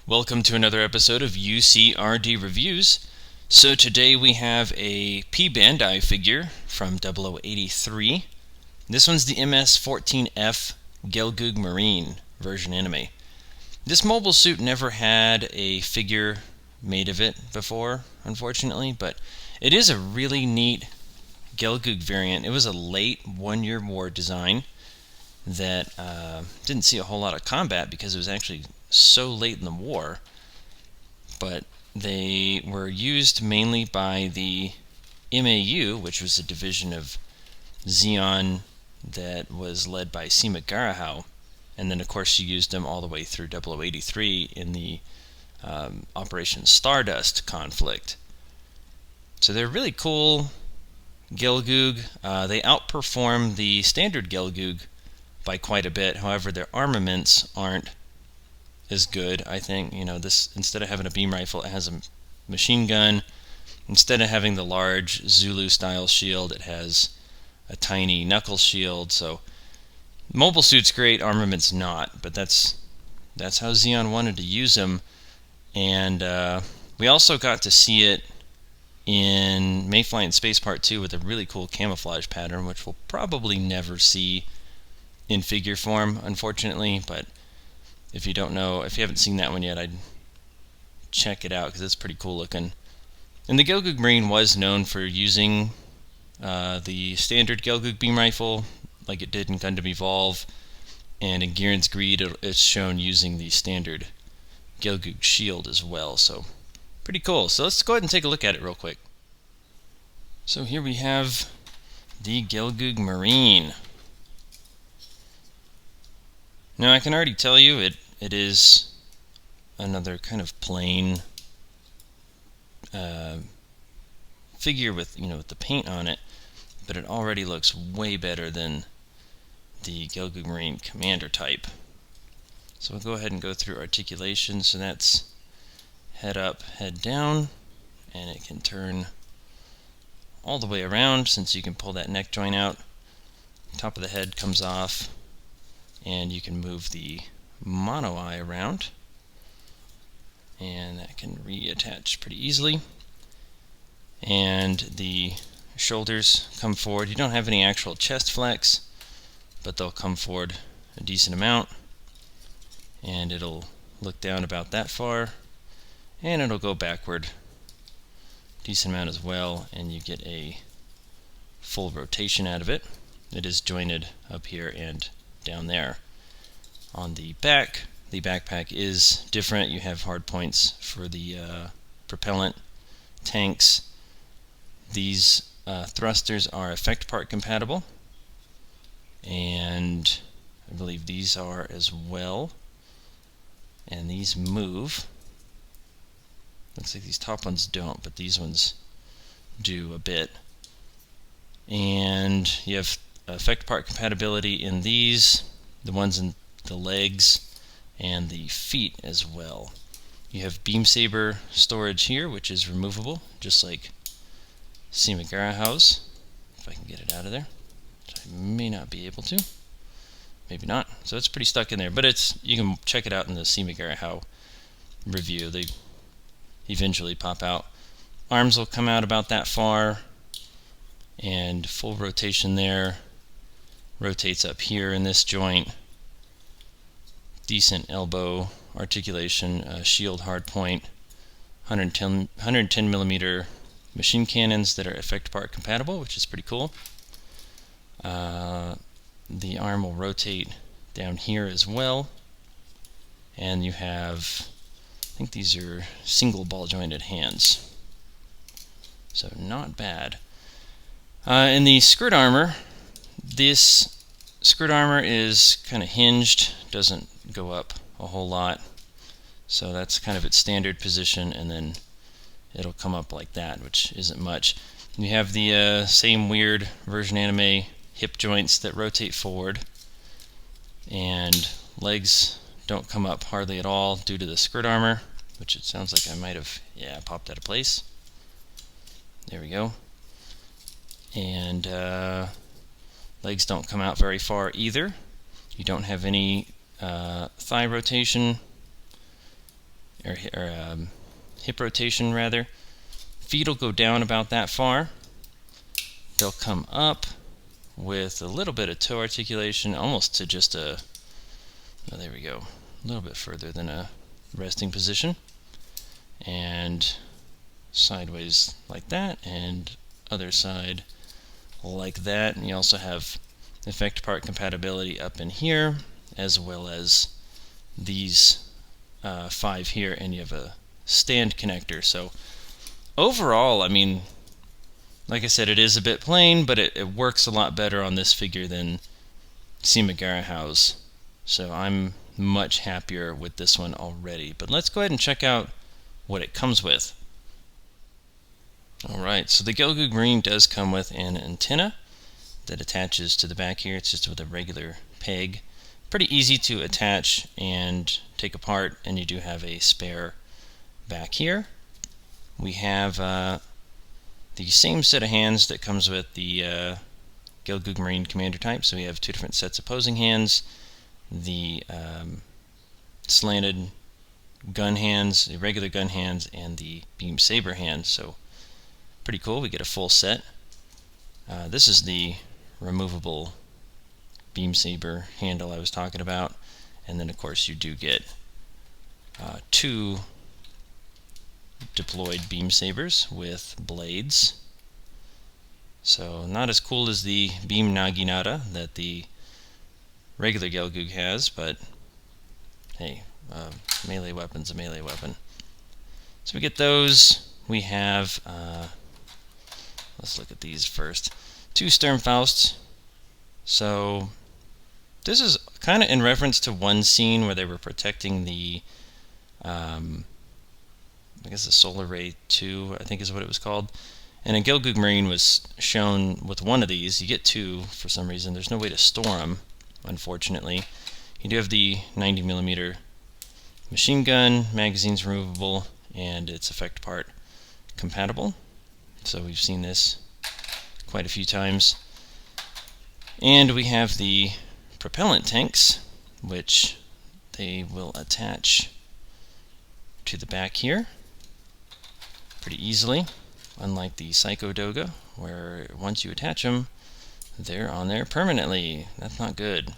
Welcome to another episode of UCRD Reviews. So today we have a P Bandai figure from 0083. This one's the MS-14F Gelgoog Marine version anime. This mobile suit never had a figure made of it before, unfortunately, but it is a really neat Gelgoog variant. It was a late One-Year War design that didn't see a whole lot of combat because it was actually so late in the war, but they were used mainly by the MAU, which was a division of Zeon that was led by Cima, and then of course she used them all the way through 0083 in the Operation Stardust conflict. So they're really cool Gelgoog. They outperform the standard Gelgoog by quite a bit. However, their armaments aren't as good, I think. You know, this, instead of having a beam rifle, it has a machine gun. Instead of having the large Zulu style shield, it has a tiny knuckle shield. So mobile suit's great, armament's not, but that's how Zeon wanted to use them. And we also got to see it in Mayfly in Space Part 2 with a really cool camouflage pattern, which we'll probably never see in figure form, unfortunately. But if you don't know, if you haven't seen that one yet, I'd check it out because it's pretty cool looking. And the Gelgoog Marine was known for using the standard Gelgoog beam rifle, like it did in Gundam Evolve, and in Giran's Greed it's shown using the standard Gelgoog shield as well. So pretty cool. So let's go ahead and take a look at it real quick. So here we have the Gelgoog Marine. Now I can already tell you it is another kind of plain figure with, with the paint on it, but it already looks way better than the Gelgoog Marine Commander type. So we'll go ahead and go through articulation. So that's head up, head down, and it can turn all the way around since you can pull that neck joint out. Top of the head comes off, and you can move the mono eye around, and that can reattach pretty easily. And the shoulders come forward. You don't have any actual chest flex, but they'll come forward a decent amount, and it'll look down about that far, and it'll go backward a decent amount as well, and you get a full rotation out of it. It is jointed up here and down there. On the back, the backpack is different. You have hard points for the propellant tanks. These thrusters are effect part compatible, and I believe these are as well. And these move. Looks like these top ones don't, but these ones do a bit. And you have effect part compatibility in these, the ones in the legs, and the feet as well. You have beam saber storage here, which is removable, just like Cima House. If I can get it out of there, which I may not be able to. Maybe not. So it's pretty stuck in there, but you can check it out in the Cima House review. They eventually pop out. Arms will come out about that far, and full rotation there. Rotates up here in this joint. Decent elbow articulation, shield hard point, 110 millimeter machine cannons that are effect part compatible, which is pretty cool. The arm will rotate down here as well, and you have, I think these are single ball jointed hands, so not bad. In the skirt armor, this skirt armor is kind of hinged, doesn't go up a whole lot, so that's kind of its standard position, and then it'll come up like that, which isn't much. You have the same weird version anime hip joints that rotate forward, and legs don't come up hardly at all due to the skirt armor, which it sounds like I might have popped out of place. There we go. And legs don't come out very far either. You don't have any thigh rotation, hip rotation rather. Feet will go down about that far. They'll come up with a little bit of toe articulation, almost to just a, oh, there we go, a little bit further than a resting position, and sideways like that, and other side like that. And you also have effect part compatibility up in here, as well as these 5 here, and you have a stand connector. So overall, I mean, like I said, it is a bit plain, but it works a lot better on this figure than Cima House. So I'm much happier with this one already. But let's go ahead and check out what it comes with. Alright, so the Gelgoog Marine does come with an antenna that attaches to the back here. It's just with a regular peg. Pretty easy to attach and take apart, and you do have a spare back here. We have the same set of hands that comes with the Gelgoog Marine commander type. So we have 2 different sets of opposing hands, the slanted gun hands, the regular gun hands, and the beam saber hands. So pretty cool. We get a full set. This is the removable beam saber handle I was talking about, and then of course you do get 2 deployed beam sabers with blades. So not as cool as the beam naginata that the regular Gelgoog has, but hey, melee weapon's a melee weapon. So we get those. We have, let's look at these first. 2 Sturmfausts. So this is kind of in reference to one scene where they were protecting the I guess the Solar Ray 2, I think is what it was called. And a Gelgoog Marine was shown with one of these. You get 2 for some reason. There's no way to store them, unfortunately. You do have the 90mm machine gun, magazine's removable, and it's effect part compatible. So we've seen this quite a few times. And we have the propellant tanks, which they will attach to the back here pretty easily, unlike the Psycho Doga, where once you attach them, they're on there permanently. That's not good.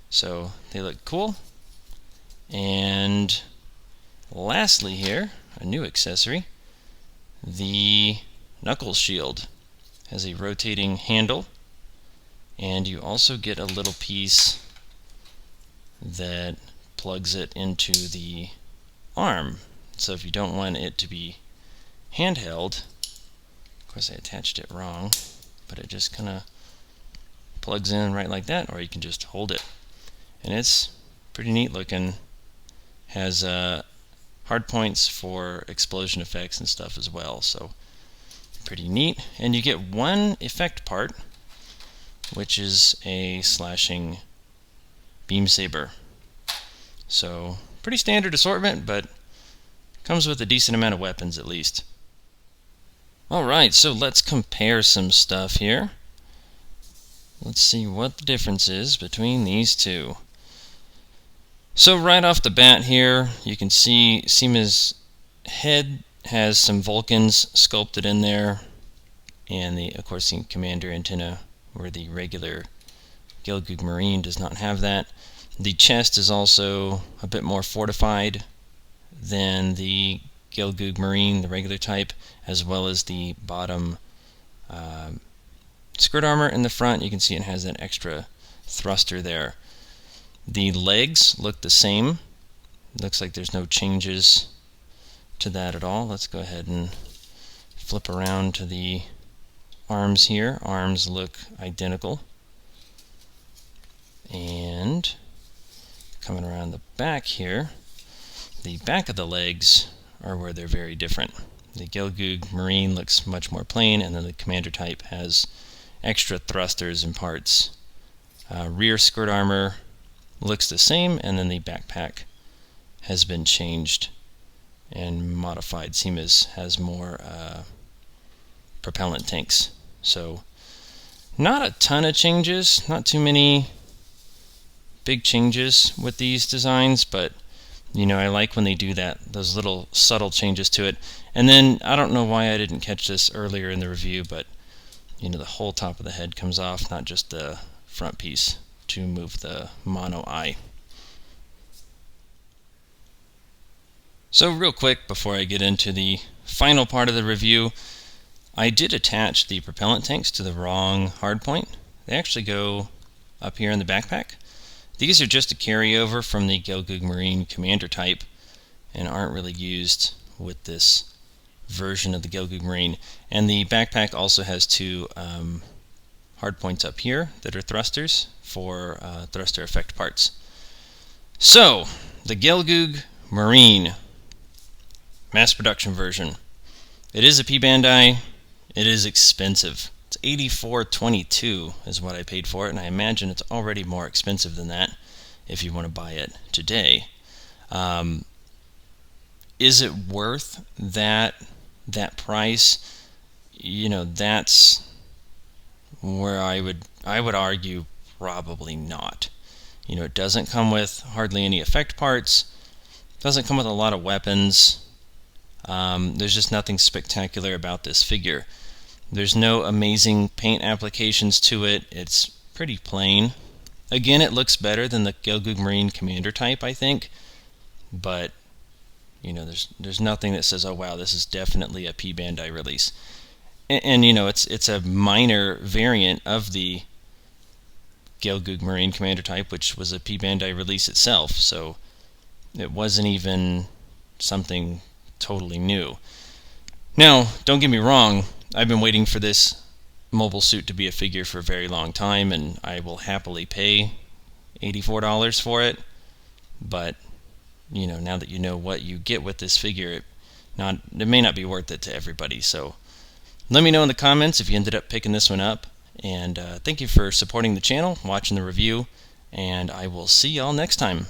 So they look cool. And lastly here, a new accessory, the Knuckles Shield has a rotating handle, and you also get a little piece that plugs it into the arm. So if you don't want it to be handheld, of course I attached it wrong, but it just kind of plugs in right like that, or you can just hold it. And it's pretty neat looking. Has hard points for explosion effects and stuff as well, so pretty neat. And you get one effect part, which is a slashing beam saber. So pretty standard assortment, but comes with a decent amount of weapons at least. Alright, so let's compare some stuff here. Let's see what the difference is between these two. So right off the bat here, you can see Cima's head has some Vulcans sculpted in there, and of course the commander antenna, where the regular Gelgoog Marine does not have that. The chest is also a bit more fortified than the Gelgoog Marine, the regular type, as well as the bottom skirt armor in the front. You can see it has that extra thruster there. The legs look the same. Looks like there's no changes to that at all. Let's go ahead and flip around to the arms here. Arms look identical. And coming around the back here, the back of the legs are where they're very different. The Gelgoog Marine looks much more plain, and then the commander type has extra thrusters and parts. Rear skirt armor looks the same, and then the backpack has been changed and modified. Cima's has more propellant tanks. So not a ton of changes, not too many big changes with these designs, but You know, I like when they do that, those little subtle changes to it. And then, I don't know why I didn't catch this earlier in the review, but you know, the whole top of the head comes off, not just the front piece, to move the mono eye. So real quick, before I get into the final part of the review, I did attach the propellant tanks to the wrong hardpoint. They actually go up here in the backpack. These are just a carryover from the Gelgoog Marine Commander type and aren't really used with this version of the Gelgoog Marine. And the backpack also has two hardpoints up here that are thrusters for thruster effect parts. So, the Gelgoog Marine mass production version. It is a P-band die. It is expensive. It's $84.22 is what I paid for it, and I imagine it's already more expensive than that if you want to buy it today. Is it worth that price? You know, that's where I would argue probably not. You know, it doesn't come with hardly any effect parts. Doesn't come with a lot of weapons. There's just nothing spectacular about this figure. There's no amazing paint applications to it. It's pretty plain. Again, it looks better than the Gelgoog Marine Commander type, I think. But, you know, there's nothing that says, oh wow, this is definitely a P-band die release. And you know, it's a minor variant of the Gelgoog Marine Commander type, which was a P-band die release itself. So it wasn't even something totally new. Now, don't get me wrong, I've been waiting for this mobile suit to be a figure for a very long time, and I will happily pay $84 for it. But, you know, now that you know what you get with this figure, it may not be worth it to everybody. So let me know in the comments if you ended up picking this one up. And thank you for supporting the channel, watching the review, and I will see y'all next time.